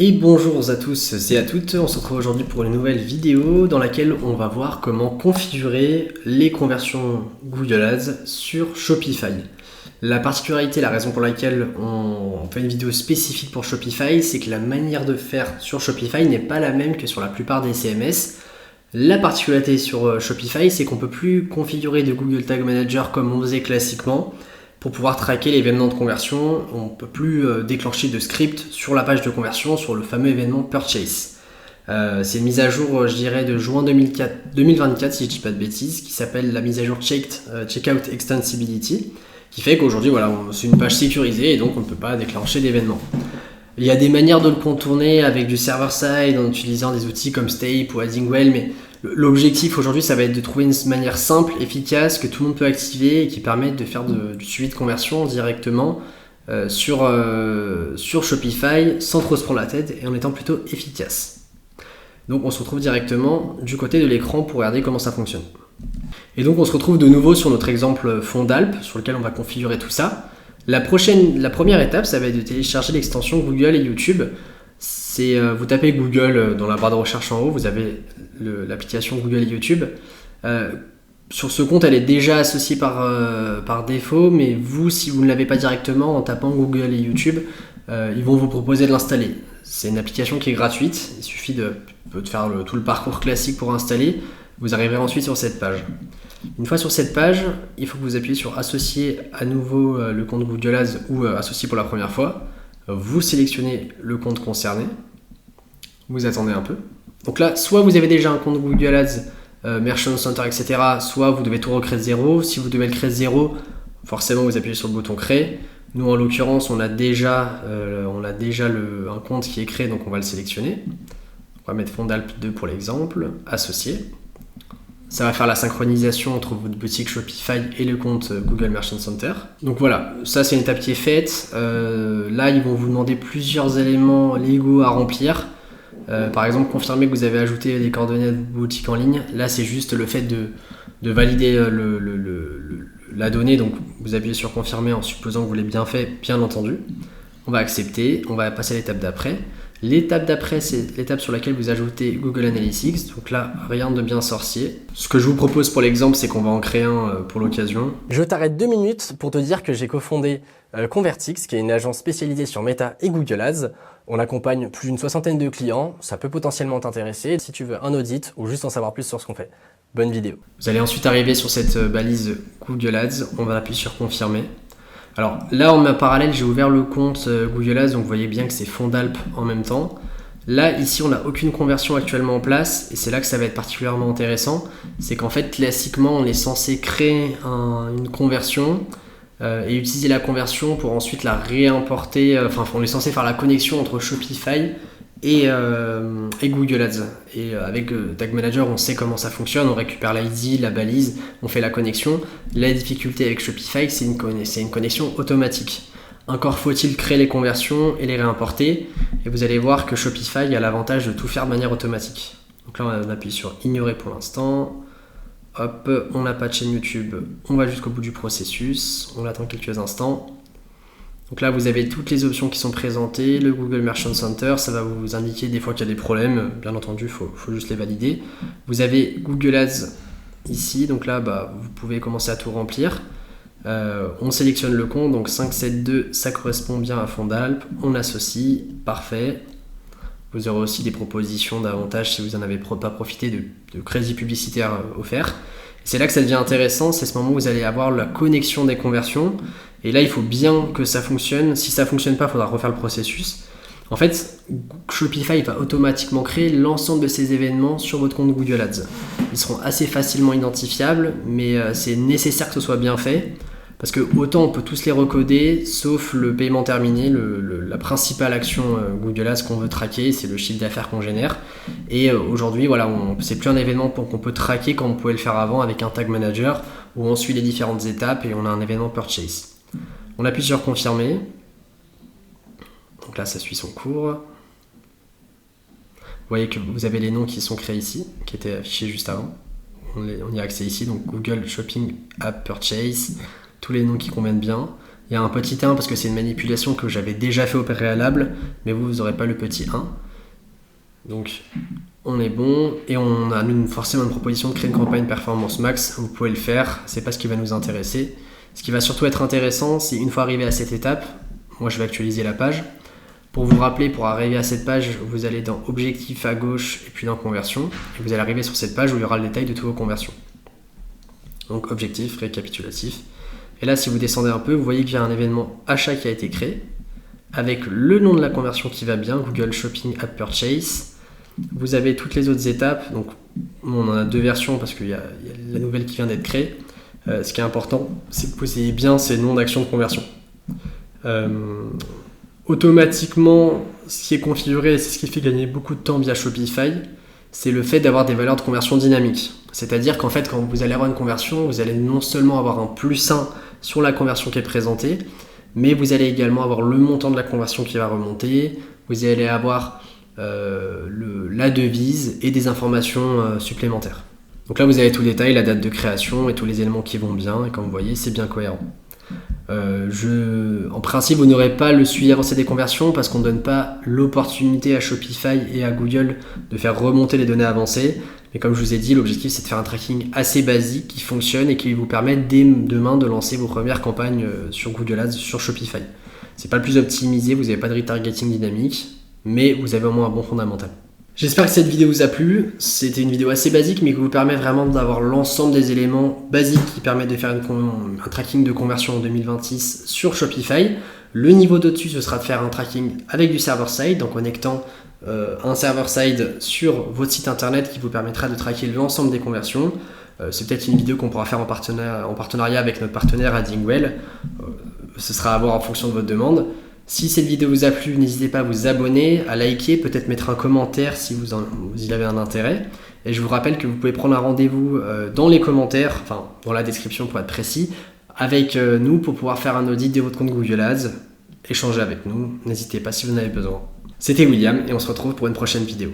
Et bonjour à tous et à toutes, on se retrouve aujourd'hui pour une nouvelle vidéo dans laquelle on va voir comment configurer les conversions Google Ads sur Shopify. La particularité, la raison pour laquelle on fait une vidéo spécifique pour Shopify, c'est que la manière de faire sur Shopify n'est pas la même que sur la plupart des CMS. La particularité sur Shopify, c'est qu'on ne peut plus configurer de Google Tag Manager comme on faisait classiquement. Pour pouvoir traquer l'événement de conversion, on ne peut plus déclencher de script sur la page de conversion, sur le fameux événement Purchase. C'est une mise à jour, je dirais, de juin 2024, si je ne dis pas de bêtises, qui s'appelle la mise à jour Checkout Extensibility, qui fait qu'aujourd'hui, voilà, c'est une page sécurisée et donc on ne peut pas déclencher d'événement. Il y a des manières de le contourner avec du server-side, en utilisant des outils comme Stape ou Addingwell, mais l'objectif aujourd'hui, ça va être de trouver une manière simple, efficace, que tout le monde peut activer et qui permette de faire du suivi de conversion directement sur Shopify sans trop se prendre la tête et en étant plutôt efficace. Donc on se retrouve directement du côté de l'écran pour regarder comment ça fonctionne. Et donc on se retrouve de nouveau sur notre exemple fond d'Alpes sur lequel on va configurer tout ça. La première étape, ça va être de télécharger l'extension Google et YouTube. Vous tapez Google dans la barre de recherche en haut, vous avez l'application Google et YouTube. Sur ce compte, elle est déjà associée par défaut, mais vous, si vous ne l'avez pas directement, en tapant Google et YouTube, ils vont vous proposer de l'installer. C'est une application qui est gratuite, il suffit de faire tout le parcours classique pour installer. Vous arriverez ensuite sur cette page. Une fois sur cette page, il faut que vous appuyez sur associer à nouveau le compte Google Ads ou associer pour la première fois. Vous sélectionnez le compte concerné. Vous attendez un peu. Donc là, soit vous avez déjà un compte Google Ads, Merchant Center, etc. Soit vous devez tout recréer de zéro. Si vous devez le créer de zéro, forcément vous appuyez sur le bouton créer. Nous en l'occurrence, on a déjà un compte qui est créé, donc on va le sélectionner. On va mettre Fond d'Alpes 2 pour l'exemple, associer. Ça va faire la synchronisation entre votre boutique Shopify et le compte Google Merchant Center. Donc voilà, ça c'est une étape qui est faite. Là, ils vont vous demander plusieurs éléments légaux à remplir. Par exemple, confirmer que vous avez ajouté des coordonnées de boutique en ligne. Là, c'est juste le fait de valider la donnée. Donc, vous appuyez sur confirmer en supposant que vous l'avez bien fait, bien entendu. On va accepter. On va passer à l'étape d'après. L'étape d'après, c'est l'étape sur laquelle vous ajoutez Google Analytics. Donc là, rien de bien sorcier. Ce que je vous propose pour l'exemple, c'est qu'on va en créer un pour l'occasion. Je t'arrête 2 minutes pour te dire que j'ai cofondé Convertix, qui est une agence spécialisée sur Meta et Google Ads. On accompagne plus d'une 60aine de clients. Ça peut potentiellement t'intéresser si tu veux un audit ou juste en savoir plus sur ce qu'on fait. Bonne vidéo. Vous allez ensuite arriver sur cette balise Google Ads. On va appuyer sur confirmer. Alors là, en parallèle, j'ai ouvert le compte Google Ads, donc vous voyez bien que c'est Fond d'Alpes en même temps. Là, ici, on n'a aucune conversion actuellement en place, et c'est là que ça va être particulièrement intéressant. C'est qu'en fait, classiquement, on est censé créer une conversion et utiliser la conversion pour ensuite la réimporter. On est censé faire la connexion entre Shopify et Google Ads. Et avec Tag Manager, on sait comment ça fonctionne, on récupère l'ID, la balise, on fait la connexion. La difficulté avec Shopify, c'est une connexion automatique. Encore faut-il créer les conversions et les réimporter. Et vous allez voir que Shopify a l'avantage de tout faire de manière automatique. Donc là, on appuie sur ignorer pour l'instant. Hop, on n'a pas de chaîne YouTube, on va jusqu'au bout du processus, on attend quelques instants. Donc là, vous avez toutes les options qui sont présentées. Le Google Merchant Center, ça va vous indiquer des fois qu'il y a des problèmes. Bien entendu, il faut juste les valider. Vous avez Google Ads ici. Donc là, vous pouvez commencer à tout remplir. On sélectionne le compte. Donc 572, ça correspond bien à Fond d'Alpes. On associe. Parfait. Vous aurez aussi des propositions d'avantages si vous n'en avez pas profité de crédits publicitaires offerts. C'est là que ça devient intéressant, c'est ce moment où vous allez avoir la connexion des conversions. Et là, il faut bien que ça fonctionne. Si ça ne fonctionne pas, il faudra refaire le processus. En fait, Shopify va automatiquement créer l'ensemble de ces événements sur votre compte Google Ads. Ils seront assez facilement identifiables, mais c'est nécessaire que ce soit bien fait. Parce que autant on peut tous les recoder, sauf le paiement terminé, la principale action Google Ads qu'on veut traquer, c'est le chiffre d'affaires qu'on génère. Et aujourd'hui, voilà, c'est plus un événement qu'on peut traquer comme on pouvait le faire avant avec un tag manager, où on suit les différentes étapes et on a un événement purchase. On appuie sur confirmer. Donc là, ça suit son cours. Vous voyez que vous avez les noms qui sont créés ici, qui étaient affichés juste avant. On y a accès ici, donc Google Shopping App Purchase. Tous les noms qui conviennent bien. Il y a un petit 1 parce que c'est une manipulation que j'avais déjà fait au préalable, mais vous n'aurez pas le petit 1. Donc on est bon et on a forcément une proposition de créer une campagne performance max. Vous pouvez le faire, c'est pas ce qui va nous intéresser. Ce qui va surtout être intéressant, c'est une fois arrivé à cette étape, moi je vais actualiser la page. Pour vous rappeler, pour arriver à cette page, vous allez dans Objectif à gauche et puis dans Conversion. Et vous allez arriver sur cette page où il y aura le détail de toutes vos conversions. Donc Objectif, récapitulatif. Et là, si vous descendez un peu, vous voyez qu'il y a un événement achat qui a été créé avec le nom de la conversion qui va bien, Google Shopping App Purchase. Vous avez toutes les autres étapes. Donc on en a 2 versions parce qu'il y a la nouvelle qui vient d'être créée. Ce qui est important, c'est que vous ayez bien ces noms d'actions de conversion. Automatiquement, ce qui est configuré, c'est ce qui fait gagner beaucoup de temps via Shopify, c'est le fait d'avoir des valeurs de conversion dynamiques. C'est-à-dire qu'en fait, quand vous allez avoir une conversion, vous allez non seulement avoir un +1 sur la conversion qui est présentée, mais vous allez également avoir le montant de la conversion qui va remonter, vous allez avoir la devise et des informations supplémentaires. Donc là, vous avez tout le détail, la date de création et tous les éléments qui vont bien, et comme vous voyez, c'est bien cohérent. En principe, vous n'aurez pas le suivi avancé des conversions parce qu'on ne donne pas l'opportunité à Shopify et à Google de faire remonter les données avancées. Mais comme je vous ai dit, l'objectif c'est de faire un tracking assez basique qui fonctionne et qui vous permet dès demain de lancer vos premières campagnes sur Google Ads, sur Shopify. C'est pas le plus optimisé, vous n'avez pas de retargeting dynamique, mais vous avez au moins un bon fondamental. J'espère que cette vidéo vous a plu. C'était une vidéo assez basique mais qui vous permet vraiment d'avoir l'ensemble des éléments basiques qui permettent de faire un tracking de conversion en 2026 sur Shopify. Le niveau d'au-dessus, ce sera de faire un tracking avec du server-side, en connectant un server-side sur votre site internet qui vous permettra de traquer l'ensemble des conversions. C'est peut-être une vidéo qu'on pourra faire en partenariat avec notre partenaire Addingwell. Ce sera à voir en fonction de votre demande. Si cette vidéo vous a plu, n'hésitez pas à vous abonner, à liker, peut-être mettre un commentaire si vous y avez un intérêt. Et je vous rappelle que vous pouvez prendre un rendez-vous dans les commentaires, enfin dans la description pour être précis, avec nous pour pouvoir faire un audit de votre compte Google Ads, échanger avec nous. N'hésitez pas si vous en avez besoin. C'était William et on se retrouve pour une prochaine vidéo.